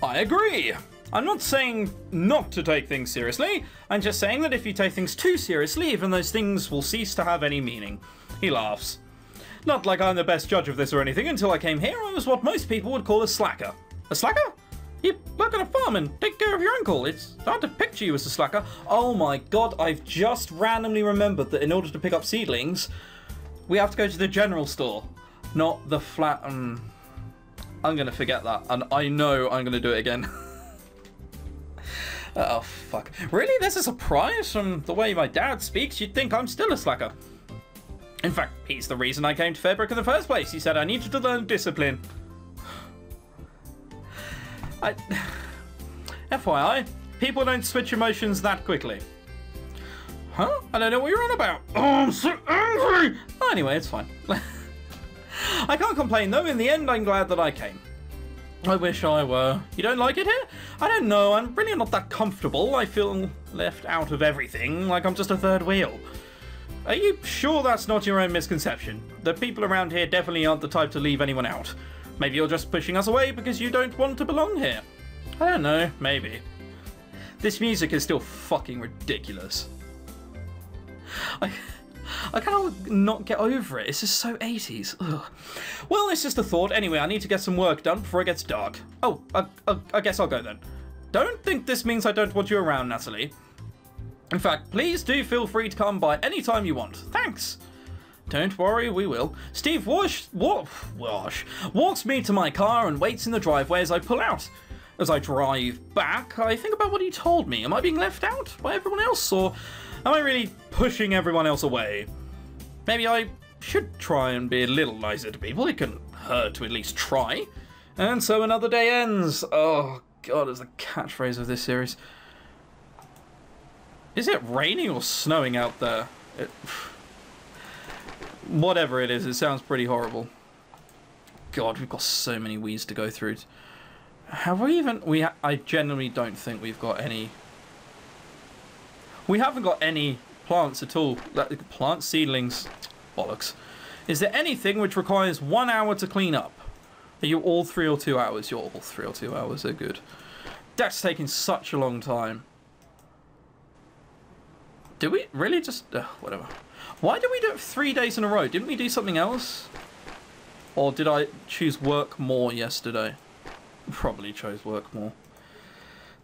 I agree. I'm not saying not to take things seriously. I'm just saying that if you take things too seriously, even those things will cease to have any meaning. He laughs. Not like I'm the best judge of this or anything. Until I came here, I was what most people would call a slacker. A slacker? You work on a farm and take care of your uncle. It's hard to picture you as a slacker. Oh my god, I've just randomly remembered that in order to pick up seedlings, we have to go to the general store, not the flat... I'm going to forget that, and I know I'm going to do it again. Oh, fuck. Really? There's a surprise? From the way my dad speaks, you'd think I'm still a slacker. In fact, he's the reason I came to Fairbrook in the first place. He said I needed to learn discipline. FYI, people don't switch emotions that quickly. Huh? I don't know what you're on about. Oh, I'm so angry! Oh, anyway, it's fine. I can't complain though. In the end, I'm glad that I came. I wish I were. You don't like it here? I don't know. I'm really not that comfortable. I feel left out of everything, like I'm just a third wheel. Are you sure that's not your own misconception? The people around here definitely aren't the type to leave anyone out. Maybe you're just pushing us away because you don't want to belong here. I don't know. Maybe. This music is still fucking ridiculous. I cannot not get over it. It's just so 80s. Ugh. Well, it's just a thought. Anyway, I need to get some work done before it gets dark. Oh, I guess I'll go then. Don't think this means I don't want you around, Natalie. In fact, please do feel free to come by anytime you want. Thanks. Don't worry, we will. Steve walks me to my car and waits in the driveway as I pull out. As I drive back, I think about what he told me. Am I being left out by everyone else, or am I really pushing everyone else away? Maybe I should try and be a little nicer to people. It couldn't hurt to at least try. And so another day ends. Oh, God, it's the catchphrase of this series. Is it raining or snowing out there? Whatever it is, it sounds pretty horrible. God, we've got so many weeds to go through. Have we even... I genuinely don't think we've got any... We haven't got any plants at all. Plant seedlings. Bollocks. Is there anything which requires 1 hour to clean up? Are you all 3 or 2 hours? You're all 3 or 2 hours. They're good. That's taking such a long time. Did we really just... whatever. Why did we do it 3 days in a row? Didn't we do something else? Or did I choose work more yesterday? Probably chose work more.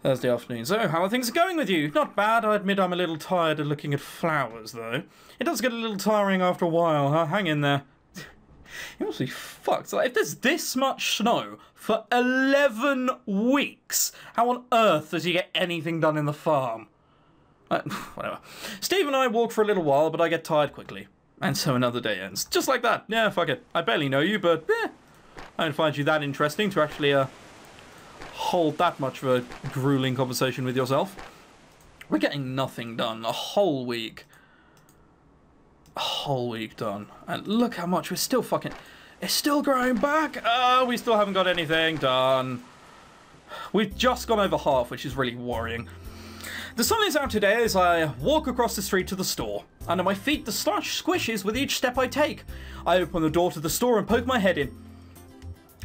Thursday afternoon. So, how are things going with you? Not bad. I admit I'm a little tired of looking at flowers, though. It does get a little tiring after a while, huh? Hang in there. You must be fucked. Like, if there's this much snow for 11 weeks, how on earth does he get anything done in the farm? Whatever. Steve and I walk for a little while, but I get tired quickly. And so another day ends. Just like that. Yeah, fuck it. I barely know you, but I don't find you that interesting to actually hold that much of a grueling conversation with yourself. We're getting nothing done. A whole week. A whole week done. And look how much we're still fucking... It's still growing back. We still haven't got anything done. We've just gone over half, which is really worrying. The sun is out today as I walk across the street to the store. Under my feet, the slush squishes with each step I take. I open the door to the store and poke my head in.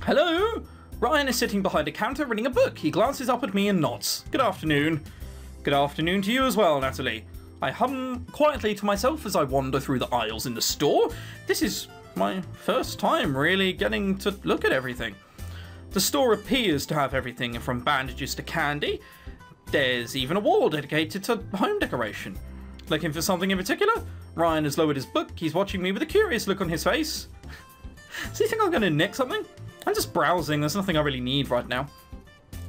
Hello? Ryan is sitting behind a counter reading a book. He glances up at me and nods. Good afternoon. Good afternoon to you as well, Natalie. I hum quietly to myself as I wander through the aisles in the store. This is my first time really getting to look at everything. The store appears to have everything from bandages to candy. There's even a wall dedicated to home decoration. Looking for something in particular? Ryan has lowered his book. He's watching me with a curious look on his face. Does he think I'm going to nick something? I'm just browsing. There's nothing I really need right now.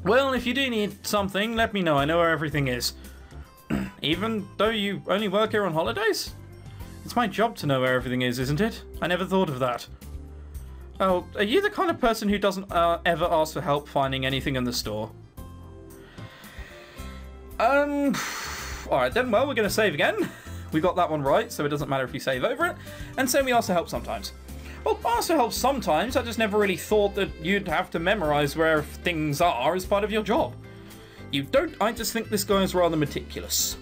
Well, if you do need something, let me know. I know where everything is. Even though you only work here on holidays? It's my job to know where everything is, isn't it? I never thought of that. Oh, are you the kind of person who doesn't ever ask for help finding anything in the store? Alright then, well, we're going to save again. We got that one right, so it doesn't matter if we save over it. And so we ask for help sometimes. Well, ask for help sometimes. I just never really thought that you'd have to memorize where things are as part of your job. You don't. I just think this guy is rather meticulous.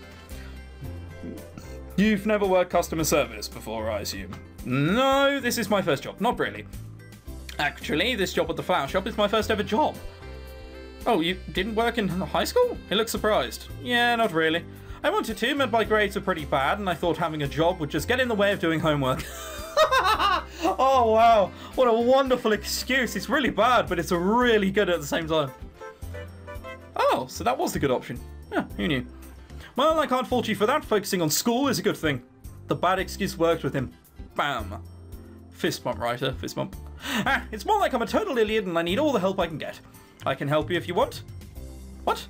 You've never worked customer service before, I assume? No, this is my first job. Not really. Actually, this job at the flower shop is my first ever job. Oh, you didn't work in high school? He looks surprised. Yeah, not really. I wanted to, but my grades are pretty bad, and I thought having a job would just get in the way of doing homework. Oh, wow. What a wonderful excuse. It's really bad, but it's really good at the same time. Oh, so that was the good option. Yeah, who knew? Well, I can't fault you for that. Focusing on school is a good thing. The bad excuse worked with him. Bam. Fist bump, writer. Fist bump. Ah, it's more like I'm a total idiot and I need all the help I can get. I can help you if you want. What?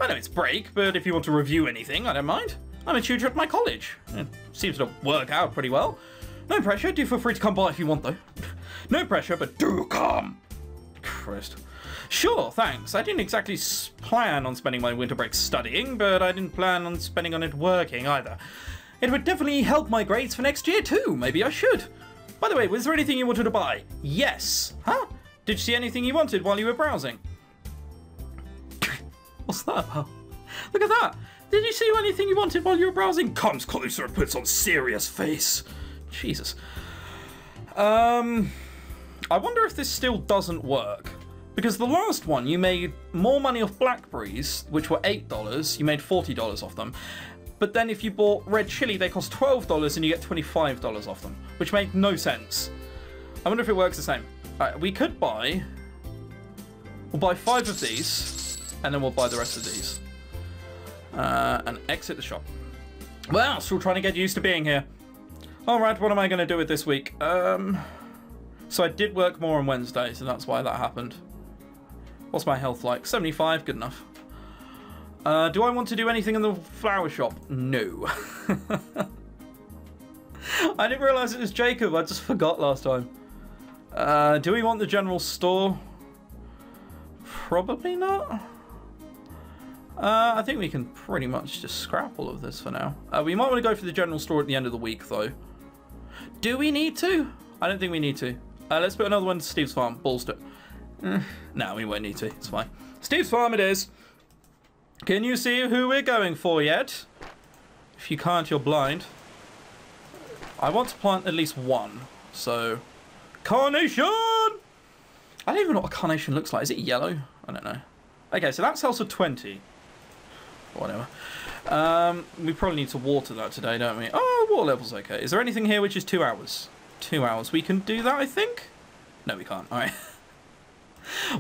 I know it's break, but if you want to review anything, I don't mind. I'm a tutor at my college. It seems to work out pretty well. No pressure. Do feel free to come by if you want, though. No pressure, but do come. Christ. Sure, thanks. I didn't exactly plan on spending my winter break studying, but I didn't plan on spending on it working either. It would definitely help my grades for next year, too. Maybe I should. By the way, was there anything you wanted to buy? Yes. Huh? Did you see anything you wanted while you were browsing? What's that about? Look at that. Did you see anything you wanted while you were browsing? Comes closer and puts on serious face. Jesus. I wonder if this still doesn't work. Because the last one, you made more money off blackberries, which were $8. You made $40 off them. But then if you bought red chili, they cost $12 and you get $25 off them, which made no sense. I wonder if it works the same. Alright, we could buy... We'll buy 5 of these, and then we'll buy the rest of these. And exit the shop. Well, still trying to get used to being here. Alright, what am I going to do with this week? So I did work more on Wednesday, so that's why that happened. What's my health like? 75, good enough. Do I want to do anything in the flower shop? No. I didn't realise it was Jacob, I just forgot last time. Do we want the general store? Probably not. I think we can pretty much just scrap all of this for now. We might want to go for the general store at the end of the week, though. Do we need to? I don't think we need to. Let's put another one to Steve's farm. Balls to... No, we won't need to. It's fine. Steve's farm it is. Can you see who we're going for yet? If you can't, you're blind. I want to plant at least one. So... Carnation! I don't even know what a carnation looks like. Is it yellow? I don't know. Okay, so that sells for 20. Whatever. We probably need to water that today, don't we? Oh, water level's okay. Is there anything here which is 2 hours? 2 hours. We can do that, I think? No, we can't. All right.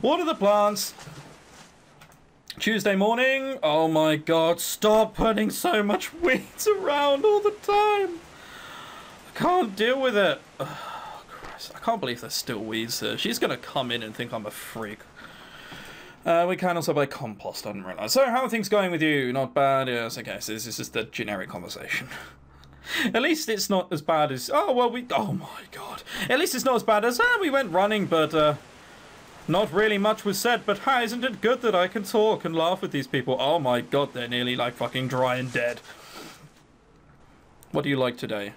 Water the plants. Tuesday morning. Oh my god, stop putting so much weeds around all the time. I can't deal with it. Oh, Christ. I can't believe there's still weeds here. She's going to come in and think I'm a freak. We can also buy compost, I didn't realise. So, how are things going with you? Not bad? Yes, okay, so this is just a generic conversation. At least it's not as bad as... Oh, well, oh my god. At least it's not as bad as, we went running, but, not really much was said, but, isn't it good that I can talk and laugh with these people? Oh my god, they're nearly, like, fucking dry and dead. What do you like today?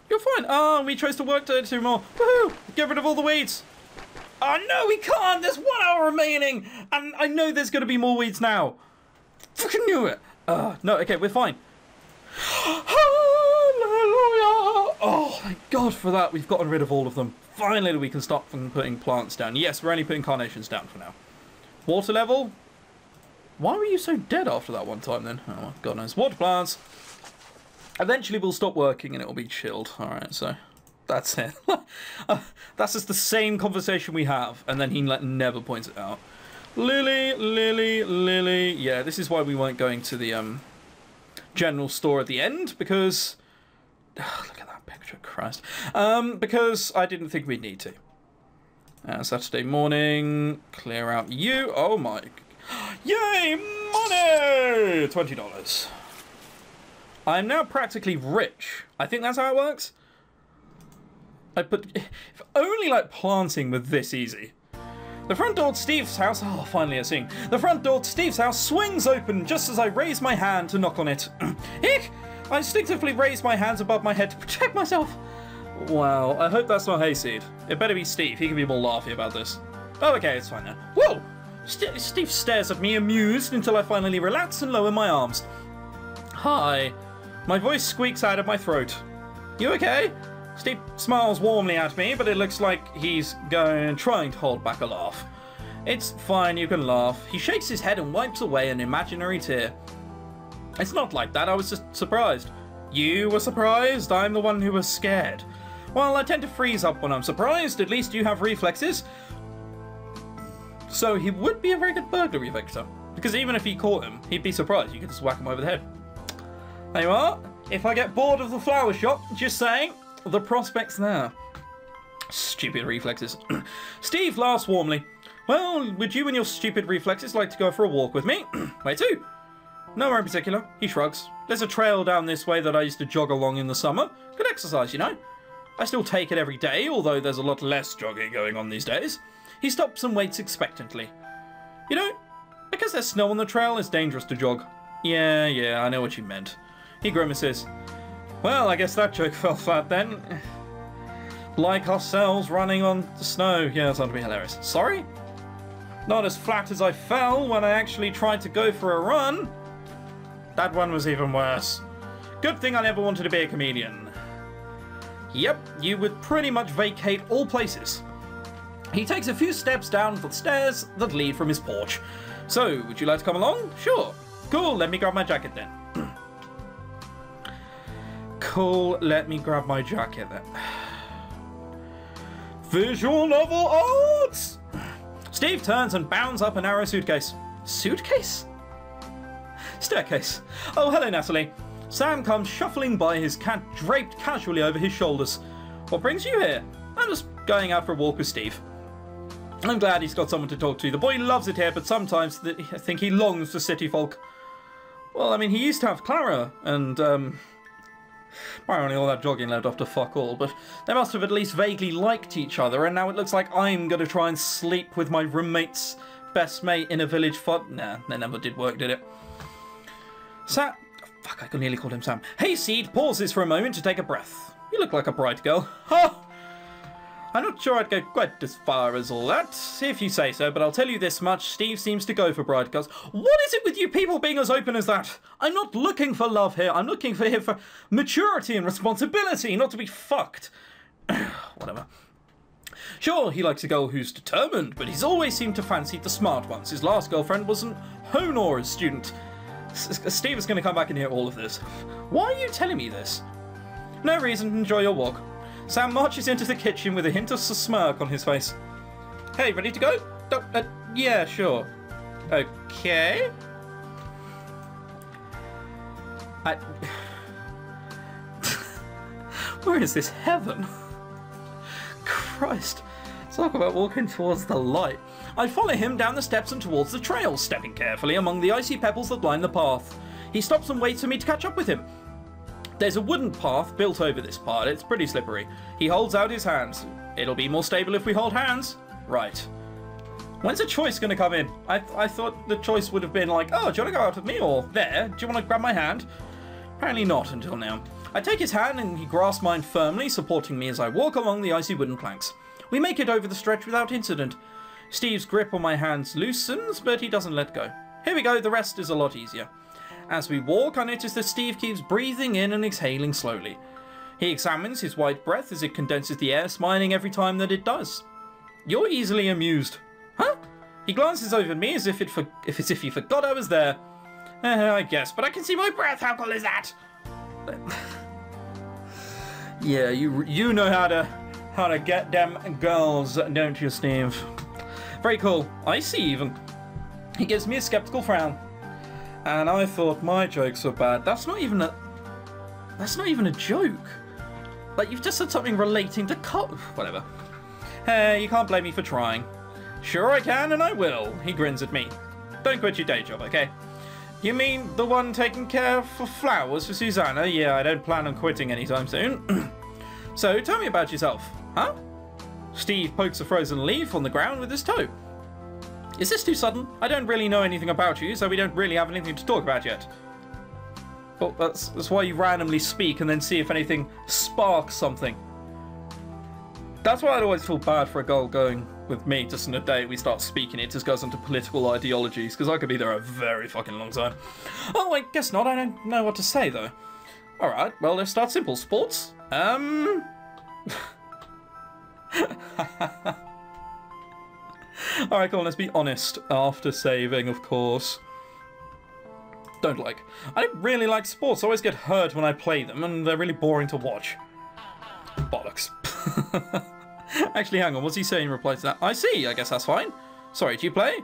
You're fine. Oh, we chose to work today 2 more. Woohoo! Get rid of all the weeds. Oh, no, we can't! There's 1 hour remaining! And I know there's going to be more weeds now. Fucking knew it! No, okay, we're fine. Hallelujah! Oh, thank God for that. We've gotten rid of all of them. Finally, we can stop from putting plants down. Yes, we're only putting carnations down for now. Water level? Why were you so dead after that one time, then? Oh, God knows. Water plants. Eventually, we'll stop working and it'll be chilled. All right, so... That's it. That's just the same conversation we have, and then he never points it out. Lily, Lily, Lily. Yeah, this is why we weren't going to the general store at the end, because... look at that picture, Christ. Because I didn't think we'd need to. Saturday morning, clear out you. Oh my... Yay, money! $20. I'm now practically rich. I think that's how it works. If only like planting were this easy. The front door to Steve's house, oh, finally a scene. The front door to Steve's house swings open just as I raise my hand to knock on it. Eek! I instinctively raise my hands above my head to protect myself. Wow, I hope that's not Hayseed. It better be Steve, he can be more laughy about this. Oh, okay, it's fine now. Whoa! Steve stares at me amused until I finally relax and lower my arms. Hi. My voice squeaks out of my throat. You okay? Steve smiles warmly at me, but it looks like he's trying to hold back a laugh. It's fine, you can laugh. He shakes his head and wipes away an imaginary tear. It's not like that, I was just surprised. You were surprised? I'm the one who was scared. Well, I tend to freeze up when I'm surprised. At least you have reflexes. So he would be a very good burglary victim. Because even if he caught him, he'd be surprised. You could just whack him over the head. There you are. If I get bored of the flower shop, just saying, the prospect's there. Stupid reflexes. Steve laughs warmly. Well, would you and your stupid reflexes like to go for a walk with me? Where to? Nowhere in particular. He shrugs. There's a trail down this way that I used to jog along in the summer. Good exercise, you know. I still take it every day, although there's a lot less jogging going on these days. He stops and waits expectantly. You know, because there's snow on the trail, it's dangerous to jog. Yeah, I know what you meant. He grimaces. Well, I guess that joke fell flat then. Like ourselves running on the snow. Yeah, that's going to be hilarious. Sorry? Not as flat as I fell when I actually tried to go for a run. That one was even worse. Good thing I never wanted to be a comedian. Yep, you would pretty much vacate all places. He takes a few steps down the stairs that lead from his porch. So, would you like to come along? Sure. Cool, let me grab my jacket then. Cool, let me grab my jacket then. Visual novel arts! Steve turns and bounds up a narrow suitcase. Suitcase? Staircase. Oh, hello, Natalie. Sam comes shuffling by, his cat draped casually over his shoulders. What brings you here? I'm just going out for a walk with Steve. I'm glad he's got someone to talk to. The boy loves it here, but sometimes I think he longs for city folk. Well, I mean, he used to have Clara, and, apparently all that jogging led off to fuck all, but they must have at least vaguely liked each other, and now it looks like I'm going to try and sleep with my roommate's best mate in a village fun. Nah, that never did work, did it? Sam... Fuck, I could nearly call him Sam. Hayseed pauses for a moment to take a breath. You look like a bright girl. Ha! I'm not sure I'd go quite as far as all that, if you say so, but I'll tell you this much, Steve seems to go for bright girls. What is it with you people being as open as that? I'm not looking for love here, I'm looking for him for maturity and responsibility, not to be fucked. Whatever. Sure, he likes a girl who's determined, but he's always seemed to fancy the smart ones. His last girlfriend was an Honor student. Steve is going to come back and hear all of this. Why are you telling me this? No reason, enjoy your walk. Sam marches into the kitchen with a hint of a smirk on his face. Hey, ready to go? Yeah, sure. Okay. Where is this heaven? Christ. Talk about walking towards the light. I follow him down the steps and towards the trail, stepping carefully among the icy pebbles that line the path. He stops and waits for me to catch up with him. There's a wooden path built over this part. It's pretty slippery. He holds out his hands. It'll be more stable if we hold hands. Right. When's a choice going to come in? I thought the choice would have been like, oh, do you want to go out with me? Or there, do you want to grab my hand? Apparently not until now. I take his hand and he grasps mine firmly, supporting me as I walk along the icy wooden planks. We make it over the stretch without incident. Steve's grip on my hands loosens, but he doesn't let go. Here we go, the rest is a lot easier. As we walk, I notice that Steve keeps breathing in and exhaling slowly. He examines his white breath as it condenses the air, smiling every time that it does. You're easily amused. Huh? He glances over at me as if he forgot I was there. I guess, but I can see my breath. How cool is that? Yeah, you know how to get them girls, don't you, Steve? Very cool. I see even. He gives me a skeptical frown. And I thought my jokes were bad. That's not even a joke. Like, you've just said something relating to whatever. Hey, you can't blame me for trying. Sure I can, and I will. He grins at me. Don't quit your day job, okay? You mean the one taking care for flowers for Susanna? Yeah, I don't plan on quitting anytime soon. So, tell me about yourself. Huh? Steve pokes a frozen leaf on the ground with his toe. Is this too sudden? I don't really know anything about you, so we don't really have anything to talk about yet. Well, that's why you randomly speak and then see if anything sparks something. That's why I'd always feel bad for a girl going with me just on a date we start speaking. It just goes into political ideologies, because I could be there a very fucking long time. Oh, I guess not. I don't know what to say, though. Alright, well, let's start simple. Sports? Alright, come on, let's be honest. After saving, of course. Don't like. I don't really like sports. I always get hurt when I play them, and they're really boring to watch. Bollocks. Actually, hang on. What's he saying in reply to that? I see. I guess that's fine. Sorry, do you play?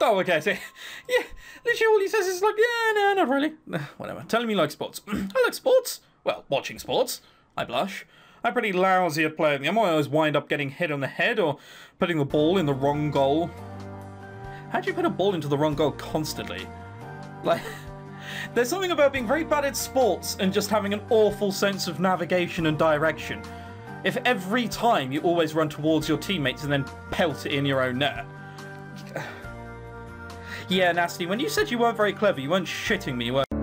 Oh, okay. So, yeah, literally all he says is like, yeah, no, not really. Whatever. Telling me you like sports. I like sports. Well, watching sports. I blush. I'm pretty lousy at playing them. I always wind up getting hit on the head or putting the ball in the wrong goal. How do you put a ball into the wrong goal constantly? Like, there's something about being very bad at sports and just having an awful sense of navigation and direction. If every time you always run towards your teammates and then pelt it in your own net. Yeah, Nasty, when you said you weren't very clever, you weren't shitting me, were you?